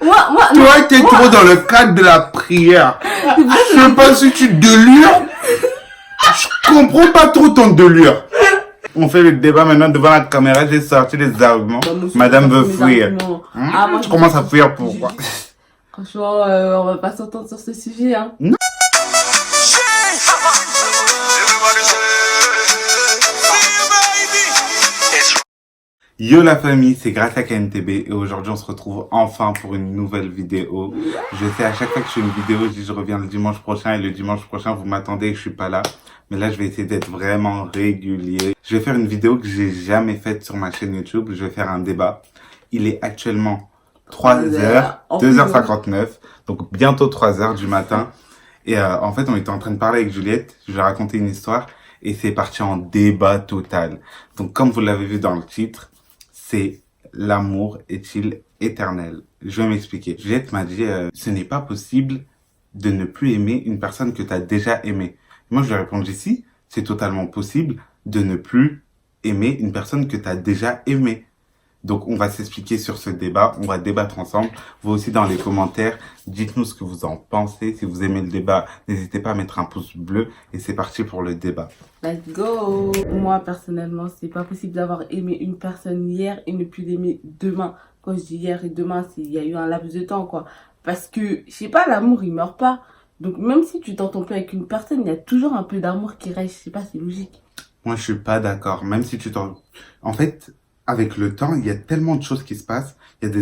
Toi, t'es trop dans le cadre de la prière. Je sais pas si tu délires. Je comprends pas trop ton délire. On fait le débat maintenant devant la caméra, j'ai sorti les arguments. Madame veut fuir. Tu commences à fuir pourquoi? Franchement, on va pas s'entendre sur ce sujet, hein. Non. Yo la famille, c'est grâce à KNTB et aujourd'hui on se retrouve enfin pour une nouvelle vidéo. Je sais à chaque fois que je fais une vidéo, je dis je reviens le dimanche prochain et le dimanche prochain vous m'attendez et je suis pas là. Mais là je vais essayer d'être vraiment régulier. Je vais faire une vidéo que j'ai jamais faite sur ma chaîne YouTube. Je vais faire un débat. Il est actuellement 3h, 2h59, donc bientôt 3h du matin. Et en fait on était en train de parler avec Juliette, je lui ai raconté une histoire et c'est parti en débat total. Donc comme vous l'avez vu dans le titre, c'est l'amour est-il éternel? Je vais m'expliquer. Juliette m'a dit, ce n'est pas possible de ne plus aimer une personne que tu as déjà aimée. Moi, je lui ai répondu, si, c'est totalement possible de ne plus aimer une personne que tu as déjà aimée. Donc, on va s'expliquer sur ce débat, on va débattre ensemble. Vous aussi, dans les commentaires, dites-nous ce que vous en pensez. Si vous aimez le débat, n'hésitez pas à mettre un pouce bleu. Et c'est parti pour le débat. Let's go! Moi, personnellement, c'est pas possible d'avoir aimé une personne hier et ne plus l'aimer demain. Quand je dis hier et demain, il y a eu un laps de temps, quoi. Parce que, je sais pas, l'amour, il meurt pas. Donc, même si tu t'entends plus avec une personne, il y a toujours un peu d'amour qui reste. Je sais pas, c'est logique. Moi, je suis pas d'accord. Même si tu t'en... En fait... Avec le temps, il y a tellement de choses qui se passent. Il y a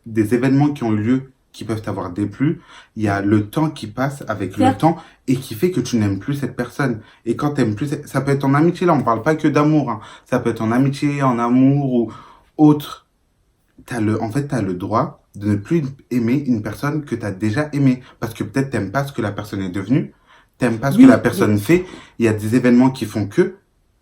des événements qui ont eu lieu qui peuvent t'avoir déplu. Il y a le temps qui passe avec le temps et qui fait que tu n'aimes plus cette personne. Et quand tu n'aimes plus, ça peut être en amitié, là, on parle pas que d'amour. Hein. Ça peut être en amitié, en amour ou autre. En fait, tu as le droit de ne plus aimer une personne que tu as déjà aimée. Parce que peut-être tu n'aimes pas ce que la personne est devenue. Tu n'aimes pas ce que la personne fait. Il y a des événements qui font que...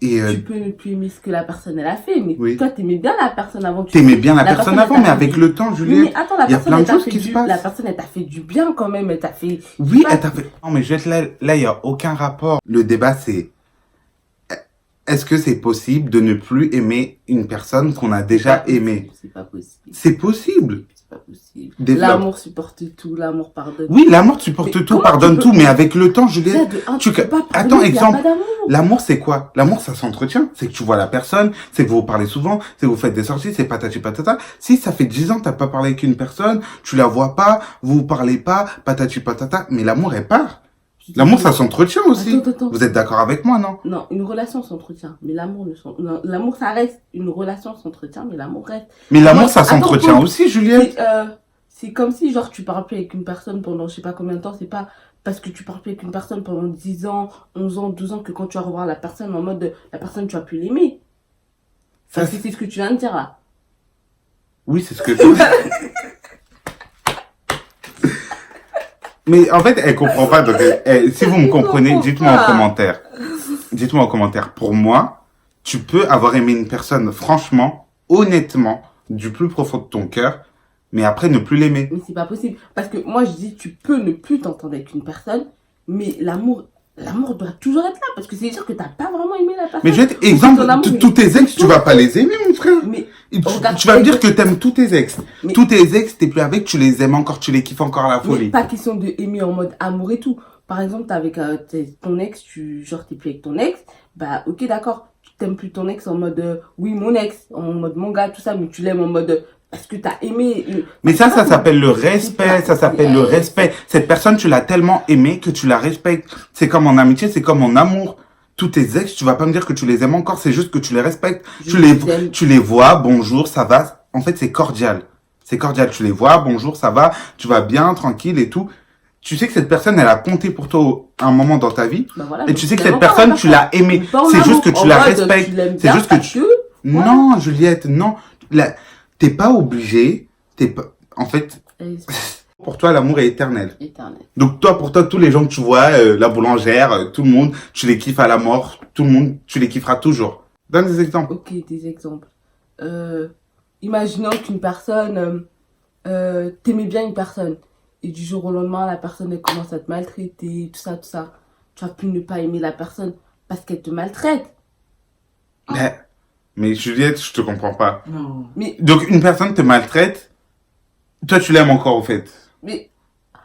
Tu peux ne plus aimer ce que la personne elle a fait, mais toi t'aimais bien la personne avant. T'aimais bien la personne avant, mais avec le temps, Juliette, mais attends, il y a plein de choses qui se passent. La personne elle t'a fait du bien quand même, elle t'a fait... Oui, elle t'a fait... Non mais Juliette, là il n'y a aucun rapport. Le débat c'est, est-ce que c'est possible de ne plus aimer une personne qu'on a déjà aimée? C'est pas possible. C'est possible. C'est pas possible. L'amour supporte tout, l'amour pardonne. Oui, l'amour supporte tout, pardonne tout, mais avec le temps, Juliette... Attends, exemple, l'amour c'est quoi? L'amour ça s'entretient, c'est que tu vois la personne, c'est que vous parlez souvent, c'est que vous faites des sorties, c'est patati patata. Si ça fait 10 ans que t'as pas parlé avec une personne, tu la vois pas, vous parlez pas, patati patata, mais l'amour elle part. L'amour, ça s'entretient aussi. Attends. Vous êtes d'accord avec moi, non? Non, une relation s'entretient, mais l'amour l'amour, ça reste. Une relation s'entretient, mais l'amour reste. Mais l'amour, ça s'entretient aussi, Juliette. C'est comme si, genre, tu parles plus avec une personne pendant je sais pas combien de temps. C'est pas parce que tu parles plus avec une personne pendant 10 ans, 11 ans, 12 ans que quand tu vas revoir la personne en mode la personne, tu vas plus l'aimer. C'est ce que tu viens de dire, là. Oui, c'est ce que je Mais en fait, elle comprend pas. Donc, si vous me comprenez, dites-moi en commentaire. Dites-moi en commentaire. Pour moi, tu peux avoir aimé une personne, franchement, honnêtement, du plus profond de ton cœur, mais après ne plus l'aimer. Mais c'est pas possible. Parce que moi, je dis, tu peux ne plus t'entendre avec une personne, mais l'amour doit toujours être là. Parce que c'est dire que t'as pas vraiment aimé la personne. Mais je vais être exemple, tous tes ex, tu vas pas les aimer, mon frère. Mais tu vas me dire que t'aimes tous tes ex. Tous tes ex, t'es plus avec, tu les aimes encore, tu les kiffes encore à la folie. Mais pas question de aimer en mode amour et tout. Par exemple, t'es avec ton ex, t'es plus avec ton ex. Bah, ok, d'accord. Tu t'aimes plus ton ex en mode, oui, mon ex, en mode mon gars, tout ça, mais tu l'aimes en mode... Parce que t'as aimé... Mais ça s'appelle le respect, ça s'appelle le respect. Cette personne, tu l'as tellement aimée que tu la respectes. C'est comme en amitié, c'est comme en amour. Tous tes ex, tu vas pas me dire que tu les aimes encore, c'est juste que tu les respectes. Tu les vois, bonjour, ça va. En fait, c'est cordial. C'est cordial, tu les vois, bonjour, ça va, tu vas bien, tranquille et tout. Tu sais que cette personne, elle a compté pour toi un moment dans ta vie. Bah voilà, et tu sais que cette personne, tu l'as aimée. C'est juste que tu la respectes. C'est juste que tu... Non, Juliette, non. T'es pas obligé, en fait, pour toi, l'amour est éternel. Donc pour toi, tous les gens que tu vois, la boulangère, tout le monde, tu les kiffes à la mort, tout le monde, tu les kifferas toujours. Donne des exemples. Ok, des exemples. Imaginons qu'une personne, t'aimais bien une personne, et du jour au lendemain, la personne, elle commence à te maltraiter, tout ça. Tu vas plus ne pas aimer la personne parce qu'elle te maltraite. Mais Juliette, je te comprends pas. Non. Mais... Donc une personne te maltraite, Toi, tu l'aimes encore, au fait. Mais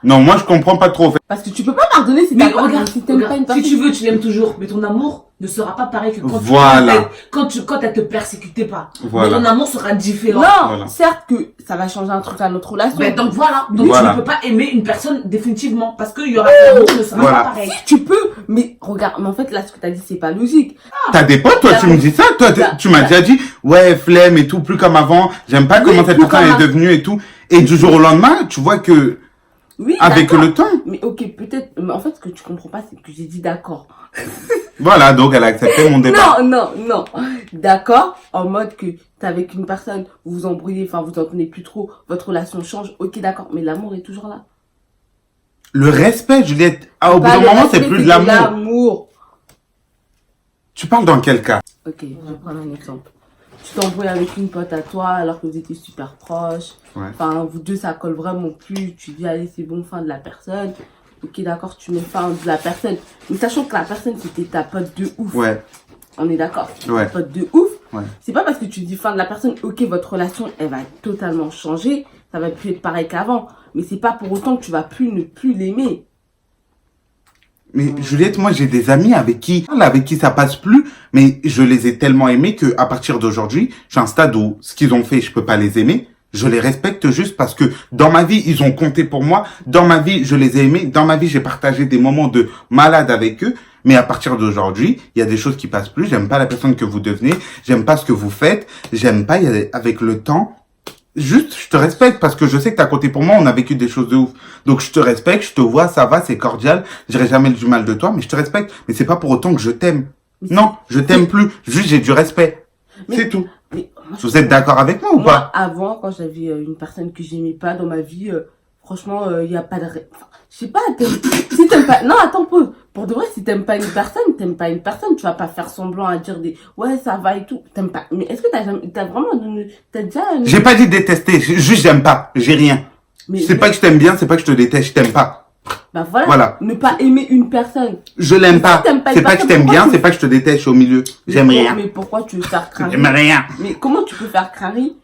Non, moi, je comprends pas trop, au fait. parce que tu peux pas pardonner si Mais t'as regarde, si t'aimes pas une personne. si tu veux, tu l'aimes toujours, mais ton amour ne sera pas pareil que Voilà. quand elle te persécutait pas. Voilà. Mais ton amour sera différent. Non, Voilà. certes que ça va changer un truc à notre relation. Ben, donc voilà. Donc Voilà. tu ne peux pas aimer une personne définitivement. Parce qu'il y aura l'amour ne sera Voilà. pas pareil. Tu peux, mais regarde, mais en fait là ce que t'as dit c'est pas logique. T'as des potes, toi, tu me dis ça. Toi, tu m'as déjà dit, ouais, flemme et tout, plus comme avant. J'aime pas Oui, comment cette plus personne comme est devenue et tout. Et du jour au lendemain, tu vois que, Oui, avec d'accord. le temps. Mais ok, peut-être, mais en fait ce que tu comprends pas c'est que j'ai dit d'accord. Voilà, donc elle a accepté mon débat. Non. D'accord, en mode que t'es avec une personne, vous vous embrouillez, enfin vous entendez plus trop, votre relation change, ok d'accord, mais l'amour est toujours là. Le respect, Juliette, au bout Pas d'un le moment, respect, c'est plus de l'amour. l'amour. Tu parles dans quel cas? Ok, je vais prendre un exemple. Tu t'embrouilles avec une pote à toi alors que vous étiez super proches. Ouais. Enfin, vous deux, ça colle vraiment plus. Tu dis, allez, c'est bon, fin de la personne. Ok, d'accord, tu mets fin de la personne. Mais sachant que la personne, c'était ta pote de ouf. Ouais, On est d'accord. Ouais. Ta pote de ouf. Ouais. C'est pas parce que tu dis fin de la personne, ok, votre relation, elle va totalement changer. Ça va plus être pareil qu'avant. Mais c'est pas pour autant que tu vas plus ne plus l'aimer. mais Juliette, moi j'ai des amis avec qui ça passe plus, mais je les ai tellement aimés que à partir d'aujourd'hui, je suis à un stade où ce qu'ils ont fait, je peux pas les aimer. Je les respecte juste parce que dans ma vie, ils ont compté pour moi. Dans ma vie, je les ai aimés. Dans ma vie, j'ai partagé des moments de malade avec eux. Mais à partir d'aujourd'hui, il y a des choses qui passent plus. J'aime pas la personne que vous devenez. J'aime pas ce que vous faites. J'aime pas, avec le temps. Juste, je te respecte parce que je sais que t'as compté pour moi. On a vécu des choses de ouf. Donc, je te respecte, je te vois, ça va, c'est cordial. Je dirai jamais du mal de toi, mais je te respecte. Mais c'est pas pour autant que je t'aime. Mais Non, je t'aime plus. Juste, j'ai du respect. Mais- C'est tout. Mais moi, Vous êtes d'accord avec moi ou moi, pas? avant, quand j'avais une personne que j'aimais pas dans ma vie, franchement, il y a pas de... Enfin, je sais pas, si t'aimes pas... Non, attends, pause. Pour de vrai, si t'aimes pas une personne, t'aimes pas une personne. Tu vas pas faire semblant à dire des... Ouais, ça va et tout. T'aimes pas... Mais est-ce que t'as vraiment... T'as déjà... J'ai pas dit détester. Juste, j'aime pas. J'ai rien. Mais, C'est pas que je t'aime bien, c'est pas que je te déteste, je t'aime pas. Bah voilà. Voilà. Ne pas aimer une personne. Je l'aime Mais pas. si t'aimes pas C'est une pas que je personne, t'aime pourquoi bien, tu- c'est pas que je te déteste, je suis au milieu. J'aime rien. Mais pourquoi tu veux faire crari? J'aime rien. Mais comment tu peux faire crari?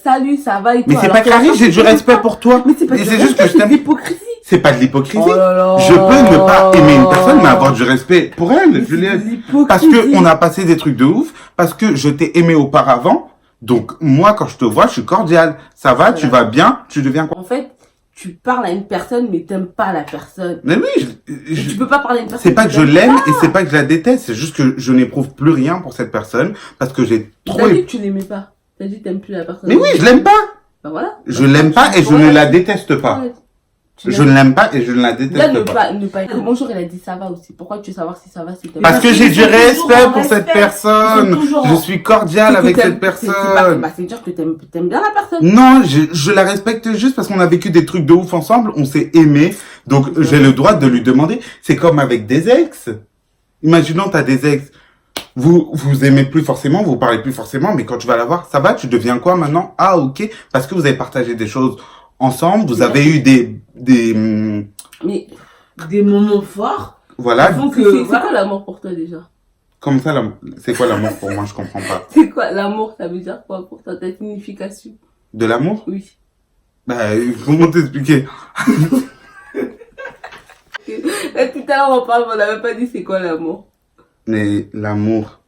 Salut, ça va et tout. Mais c'est alors pas que la carré, personne, j'ai du tu t'aimes respect pas. pour toi. Mais c'est pas Et du c'est juste que respect, je c'est de t'aime. l'hypocrisie. C'est pas de l'hypocrisie. Oh là là. Je peux ne pas aimer une personne, mais avoir du respect pour Mais elle, c'est de Juliette. l'hypocrisie. Parce que on a passé des trucs de ouf, parce que je t'ai aimé auparavant. Donc, moi, quand je te vois, je suis cordial. Ça va, tu vas bien, tu deviens quoi? En fait, tu parles à une personne, mais t'aimes pas la personne. Mais oui, Et tu peux pas parler à une personne. c'est pas que je t'aimes l'aime et c'est pas que je la déteste, c'est juste que je n'éprouve plus rien pour cette personne parce que j'ai trop T'as dit que tu l'aimais pas. T'as dit que t'aimes plus la personne. Mais oui, je l'aime pas. Bah voilà. Je l'aime pas et je ne la déteste pas. Tu Je ne l'aime pas et je ne la Là, déteste pas. ne pas. Bonjour, il a dit ça va aussi. Pourquoi tu veux savoir si ça va, si t'aimes Parce pas? que j'ai du Ils sont toujours respect en pour cette respect. personne. Ils sont toujours Je en- suis cordial C'est que avec t'aimes- cette c'est pas- personne. Bah, c'est dire que t'aimes bien la personne. Non, je la respecte juste parce qu'on a vécu des trucs de ouf ensemble, on s'est aimé, donc j'ai le droit de lui demander. C'est comme avec des ex. Imaginons t'as des ex, vous aimez plus forcément, vous parlez plus forcément, mais quand tu vas la voir, ça va, tu deviens quoi maintenant? Ah ok, parce que vous avez partagé des choses ensemble, vous avez eu des Mais Des moments forts. voilà. Donc, c'est voilà. quoi l'amour pour toi déjà? Comme ça, c'est quoi l'amour pour moi? Je comprends pas. C'est quoi l'amour? Ça veut dire quoi pour toi? Ta signification? De l'amour? Oui. Bah, comment t'expliquer? Et tout à l'heure, on parle, mais on n'avait pas dit c'est quoi l'amour. Mais l'amour.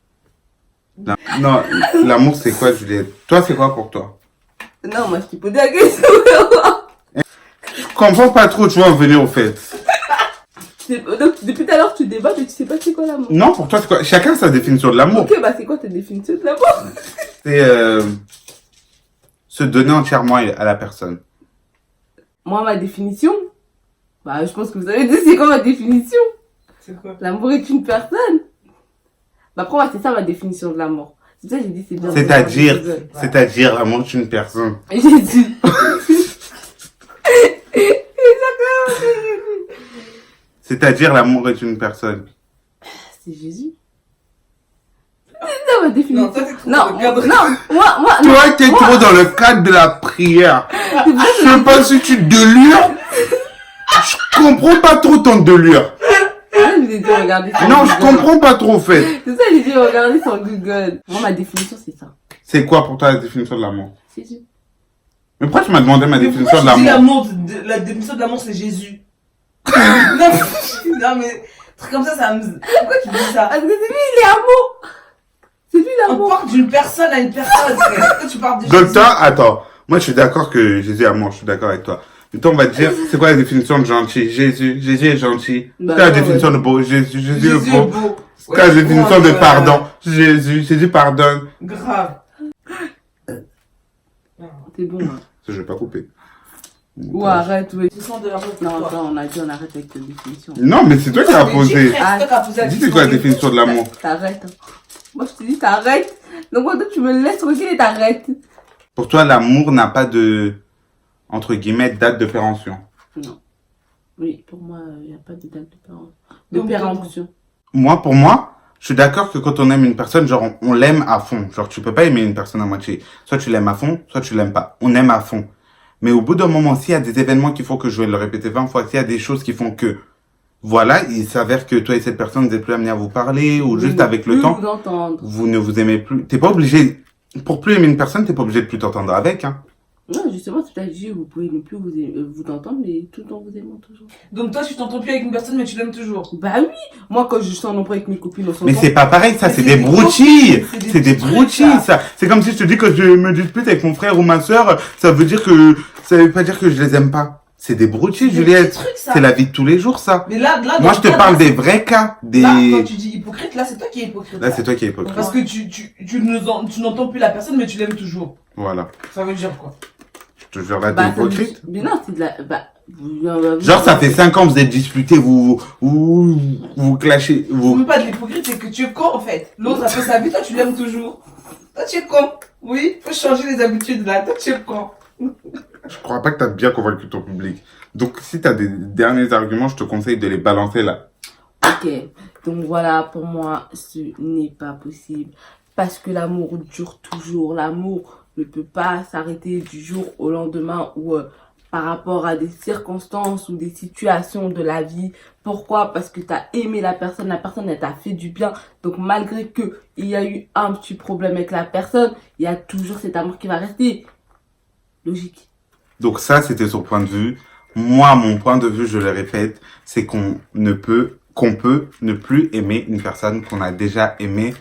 Non, l'amour c'est quoi, Juliette? Toi, c'est quoi pour toi? Non, moi, je t'ai posé la question. Je comprends pas trop, tu vois, en venir au fait. Donc, depuis tout à l'heure, tu débats, mais tu sais pas c'est quoi l'amour. Non, pour toi, c'est quoi? Chacun sa définition de l'amour. Ok, bah, c'est quoi ta définition de l'amour? C'est se donner entièrement à la personne. Moi, ma définition, bah, je pense que vous avez dit c'est quoi ma définition. C'est quoi? L'amour est une personne. Bah, après, moi, c'est ça ma définition de l'amour. C'est ça que j'ai dit, c'est bien. C'est-à-dire, l'amour est une personne. Et j'ai dit. C'est-à-dire, l'amour est une personne. C'est Jésus. C'est ça ma définition. Non, toi, t'es trop Non, dans le cadre. non, moi, Toi, t'es trop dans le cadre de la prière. Je sais pas si tu délures. Je comprends pas trop ton délire. Ah, je vous ai dit, regardez sur Non, Google. je comprends pas trop, en fait. C'est ça, j'ai dit, regardez sur Google. Moi, ma définition, c'est ça. C'est quoi pour toi la définition de l'amour? C'est Jésus. Mais pourquoi tu m'as demandé ma Mais définition pourquoi de tu dis l'amour? la définition de l'amour, c'est Jésus. non, mais, truc comme ça me... Pourquoi tu dis ça? Parce que c'est lui, il est amour. C'est lui On l'amour. part d'une personne à une personne. Pourquoi tu parles de Donc Jésus? toi, attends. Moi, je suis d'accord que Jésus est amour. Je suis d'accord avec toi. Mais toi, on va te dire, c'est quoi la définition de gentil? Jésus est gentil. Bah, C'est la non, définition de beau. Jésus Jésus est est beau. beau. C'est la définition de grave, pardon. Jésus pardonne. Grave. C'est bon, hein. Ça, je vais pas couper. Ou arrête, oui. Tu sens de l'amour pour Non, toi. attends, on a dit on arrête avec ta définition. Non, mais c'est toi qui as Mais posé. j'ai frère, c'est toi qui as posé la Dis, c'est quoi la définition de l'amour? T'arrêtes. Hein. Moi, je te dis, t'arrêtes. Donc, quand toi, tu me laisses tranquille et t'arrêtes. Pour toi, l'amour n'a pas de, entre guillemets, date de péremption. Non. Oui, pour moi, il n'y a pas de date de Donc, péremption. Moi, pour moi, je suis d'accord que quand on aime une personne, genre, on l'aime à fond. Genre, tu peux pas aimer une personne à moitié. Soit tu l'aimes à fond, soit tu l'aimes pas. On aime à fond. Mais au bout d'un moment, s'il y a des événements qu'il faut que je vais le répéter 20 fois, s'il y a des choses qui font que, voilà, il s'avère que toi et cette personne, vous êtes plus amenés à vous parler, ou juste avec le temps, Vous entendre. vous ne vous aimez plus. T'es pas obligé, pour plus aimer une personne, t'es pas obligé de plus t'entendre avec, hein. Non, justement, tu t'as dit, vous pouvez ne plus vous entendre, mais tout le temps vous aimez toujours. Donc toi, tu t'entends plus avec une personne, mais tu l'aimes toujours. Bah oui, moi quand je suis en emploi avec mes copines, on s'entend. Mais c'est pas pareil, ça, Mais c'est c'est des des broutilles. c'est des C'est des petits trucs, broutilles, ça. ça. C'est comme si je te dis que je me dispute avec mon frère ou ma soeur, ça veut pas dire que je les aime pas. C'est des broutilles, Des Juliette. petits trucs, ça. C'est la vie de tous les jours, ça. Mais là, Moi, dans je te le cas, parle là, des vrais cas, des... Là, quand tu dis hypocrite, là, c'est toi qui es hypocrite. Là, c'est toi qui es hypocrite. Parce que tu n'entends plus la personne, mais tu l'aimes toujours. Voilà. Ça veut dire quoi? Je te jure, là, t'es Bah, ça veut hypocrite. dire- Mais non, c'est de la. Bah, Genre, ça fait 5 ans que vous êtes disputés, vous clashez, C'est vous... même pas de l'hypocrite, c'est que tu es con en fait. L'autre a fait sa vie, toi tu l'aimes toujours. Toi tu es con. Oui, faut changer les habitudes là. Toi tu es con. Je crois pas que t'as bien convaincu ton public. Donc, si t'as des derniers arguments, je te conseille de les balancer là. Ok, donc voilà, pour moi, ce n'est pas possible. Parce que l'amour dure toujours. L'amour ne peut pas s'arrêter du jour au lendemain ou par rapport à des circonstances ou des situations de la vie. Pourquoi? Parce que tu as aimé la personne elle t'a fait du bien. Donc malgré que il y a eu un petit problème avec la personne, il y a toujours cet amour qui va rester. Logique. Donc ça, c'était son point de vue. Moi, mon point de vue, je le répète, c'est qu'on peut ne plus aimer une personne qu'on a déjà aimée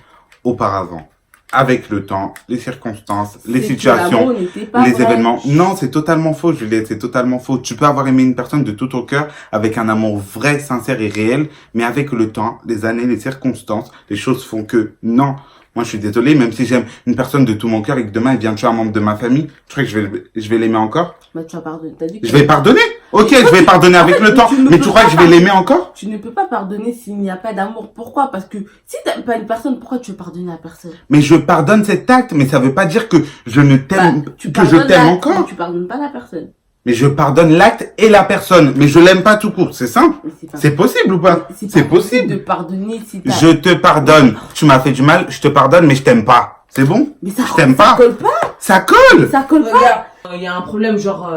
auparavant. Avec le temps, les circonstances, les C'est que situations, l'amour n'était pas les vrai. événements. Non, c'est totalement faux, Juliette, c'est totalement faux. Tu peux avoir aimé une personne de tout ton cœur avec un amour vrai, sincère et réel, mais avec le temps, les années, les circonstances, les choses font que non. Moi, je suis désolé, même si j'aime une personne de tout mon cœur et que demain, elle vient tuer un membre de ma famille, tu crois que je vais l'aimer encore? Bah, tu vas pardonner. T'as dit que Je vais pardonner. Ok, je vais pardonner avec le temps. tu ne Mais peux tu crois pas que je vais l'aimer encore? tu ne peux pas pardonner s'il n'y a pas d'amour. Pourquoi? Parce que si t'aimes pas une personne, pourquoi tu veux pardonner à la personne? Mais je pardonne cet acte, mais ça veut pas dire que je ne t'aime, Bah, tu que je pardonnes t'aime l'acte, encore. mais tu pardonnes pas la personne. Mais je pardonne l'acte et la personne, mais je l'aime pas tout court. C'est simple. Mais pas- C'est possible ou pas? mais C'est pas possible de possible. pardonner si t'as... Je te pardonne. Tu m'as fait du mal, je te pardonne, mais je t'aime pas. C'est bon? Mais ça, Je t'aime ça pas. colle pas. Ça colle. Ça colle pas. Regarde, il y a un problème, genre,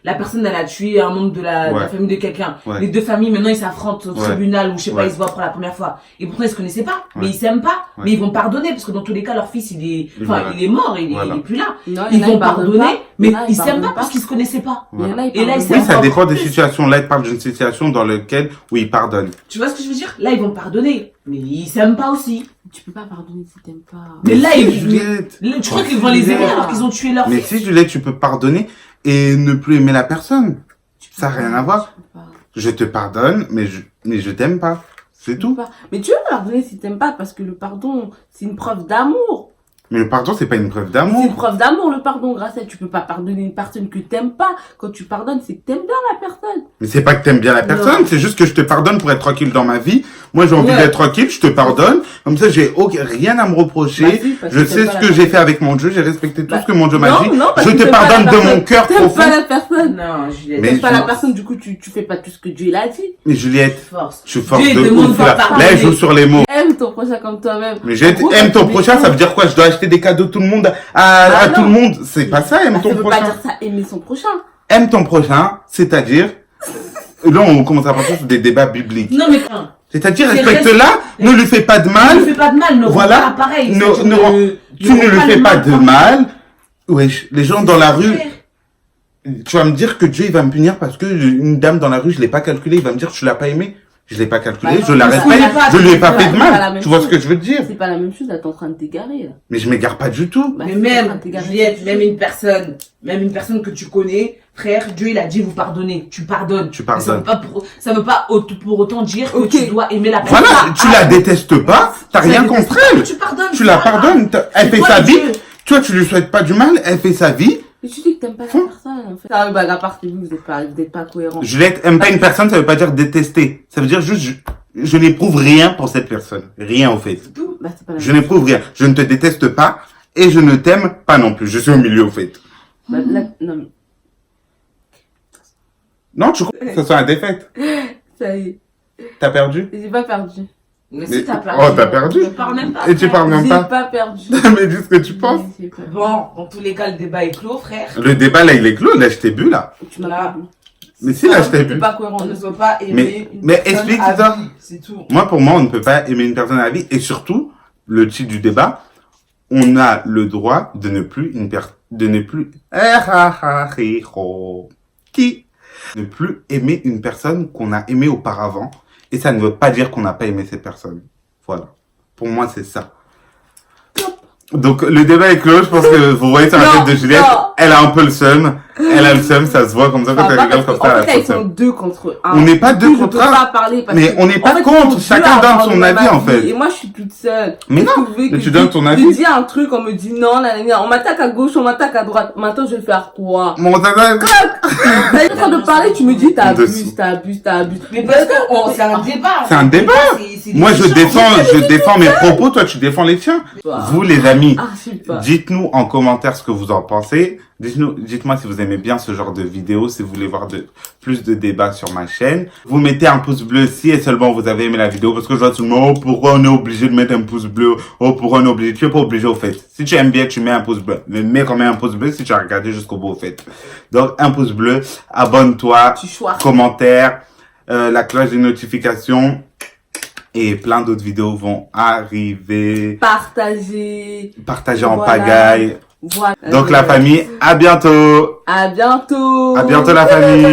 la personne elle a tué un membre de la Ouais. famille de quelqu'un. Ouais. Les deux familles maintenant ils s'affrontent au Ouais. tribunal ou je sais pas, Ouais. ils se voient pour la première fois. Et pourtant ils se connaissaient pas, mais Ouais. ils s'aiment pas, Ouais. mais ils vont pardonner parce que dans tous les cas leur fils il est, Voilà. il est mort, il Voilà. est plus là. Non, il y Ils en a, vont pardonnent pardonner, pas. mais Il y en a, ils s'aiment pardonnent pas parce qu'ils se connaissaient pas. Il y en a, ils Et là, pardonnent ils pas. Oui, ça encore dépend des plus. situations. Là, il parle d'une situation dans laquelle, où il pardonne. Tu vois ce que je veux dire? Là ils vont pardonner, mais ils s'aiment pas aussi. Tu peux pas pardonner si t'aimes pas. Mais là si, ils, Juliette. tu crois qu'ils vont les aimer alors qu'ils ont tué leur Mais fils? si, Juliette, tu peux pardonner et ne plus aimer la personne. Tu peux Ça n'a pas, rien à voir. tu peux pas. Je te pardonne, mais je t'aime pas. C'est Tu tout. peux pas. Mais tu veux pardonner si t'aimes pas parce que le pardon, c'est une preuve d'amour. Mais le pardon, c'est pas une preuve C'est une d'amour. preuve d'amour, le pardon, Grâce. Tu peux pas pardonner une personne que t'aimes pas. Quand tu pardonnes, c'est que t'aimes bien la personne. Mais c'est pas que t'aimes bien la personne, c'est juste que je te pardonne pour être tranquille dans ma vie. Moi, j'ai envie Ouais. d'être tranquille, je te pardonne. Comme ça, j'ai rien à me reprocher. Bah si, parce Je que sais t'aimes ce pas que la j'ai fait avec mon Dieu, j'ai respecté tout Bah, ce que mon Dieu m'a dit. Non, parce Je que te t'aimes pas pardonne la de mon personne. cœur T'aimes profond. pas la personne. Non, Juliette. Mais T'aimes pas la je- personne, du coup, tu fais pas tout ce que Dieu l'a dit. Mais Juliette, Force. je suis forte Dieu de demande ouf, pas là. pardonner. Là, elle joue sur les mots. Aime ton prochain comme toi-même. Mais En gros, aime quand ton tu prochain, mets- ça veut dire quoi? Je dois acheter des cadeaux tout le monde à Ah tout non. le monde. C'est pas ça, aime Bah, ton ça veut pas prochain. dire ça, aimer son prochain. Aime ton prochain, c'est-à-dire, là, on commence à partir sur des débats bibliques. Non mais quand? C'est-à-dire, C'est respecte-la, ne lui fais pas de Ne mal, fais pas de mal, ne Voilà. rends pas pareil. tu ne lui fais pas de mal. Wesh, les gens dans la rue, Tu vas me dire que Dieu, il va me punir parce que une dame dans la rue, je l'ai pas calculé. Il va me dire, tu l'as pas aimé. Je l'ai pas calculé, Bah, je la parce respecte, qu'il y a pas- je lui ai pas c'est fait de pas la mal. même Tu vois ce chose. que je veux te dire? C'est pas la même chose, là, t'es en train de t'égarer, là. Mais je m'égare pas du tout. Bah, Mais si t'es en train même, de t'égarer, Juliette, c'est même une personne que tu connais, frère, Dieu il a dit vous pardonnez, tu pardonnes. Tu Mais ça pardonnes. ça veut pas pour autant dire que Ok. tu dois aimer la personne. Voilà, tu la détestes pas, t'as Tu la rien détestes contre pas, elle. Tu pardonnes. Tu la voilà. pardonnes, elle C'est fait toi, sa le vie. Dieu. Toi, tu lui souhaites pas du mal, elle fait sa vie. Mais tu dis que t'aimes pas la personne, en fait. Ah, bah, à part que vous êtes pas cohérents. Juliette aime pas une personne, ça veut pas dire détester. Ça veut dire juste, je n'éprouve rien pour cette personne. Rien, au fait. Bah, c'est pas la Je même n'éprouve rien. Je ne te déteste pas et je ne t'aime pas non plus. Je suis au milieu, au fait. Bah, là, non, mais, Non, tu crois que ce soit la défaite? ça y est. T'as perdu? J'ai pas perdu. Mais Mais- si t'as perdu. Oh, t'as perdu? Je parle même pas. Et tu frère. parles même J'ai pas? pas perdu. Mais dis ce que tu penses. Ouais, j'ai pas perdu. Bon, dans tous les cas, le débat est clos, frère. Le débat, là, il est clos. Là, je t'ai bu, là. Tu m'as Là. pas vu. Mais si, là, je t'ai T'es bu. pas cohérent. On ne peut pas aimer une mais personne explique à ça. vie, c'est tout. Moi, pour moi, on ne peut pas aimer une personne à la vie. Et surtout, le titre du débat, on a le droit de ne plus ne plus aimer une personne qu'on a aimée auparavant. Et ça ne veut pas dire qu'on n'a pas aimé cette personne. Voilà. Pour moi, c'est ça. Donc, le débat est clos. Je pense que vous voyez sur la Non, tête de Juliette, non. elle a un peu le seum. Elle a le seum, ça se voit comme ça quand Enfin, elle pas rigole parce comme que, ça. en elle a fait, le ils sont seum. deux contre un. On n'est pas Du deux coup, contre je peux un. pas parler parce Mais que, on n'est pas en fait, contre. ils sont Chacun deux à donne prendre son ma avis, en vie. fait. Et moi, je suis toute seule. Mais Est-ce non, que vous voulez mais que tu je donnes dise- ton Je avis. dis un truc, on me dit non, on m'attaque à gauche, on m'attaque à droite. Maintenant, je vais faire quoi? Mon dada, T'es en train de parler, tu me dis Dessous. t'abuses. Mais parce que c'est un débat. C'est un débat. C'est moi des échanges. je défends mes propos, toi tu défends les tiens. Vous les amis, Ah, je sais pas. dites-nous en commentaire ce que vous en pensez. Dites-moi si vous aimez bien ce genre de vidéos, si vous voulez voir plus de débats sur ma chaîne. Vous mettez un pouce bleu si et seulement vous avez aimé la vidéo, parce que je vois tout le monde, oh pourquoi on est obligé de mettre un pouce bleu, oh pourquoi on est obligé, tu es pas obligé au fait. Si tu aimes bien, tu mets un pouce bleu. Mais mets quand même un pouce bleu si tu as regardé jusqu'au bout au fait. Donc un pouce bleu, abonne-toi, Tu choisis. commentaire, la cloche des notifications. Et plein d'autres vidéos vont arriver. Partagez. Partagez en Voilà. pagaille. Voilà. Donc la famille, à bientôt. À bientôt. À bientôt la famille.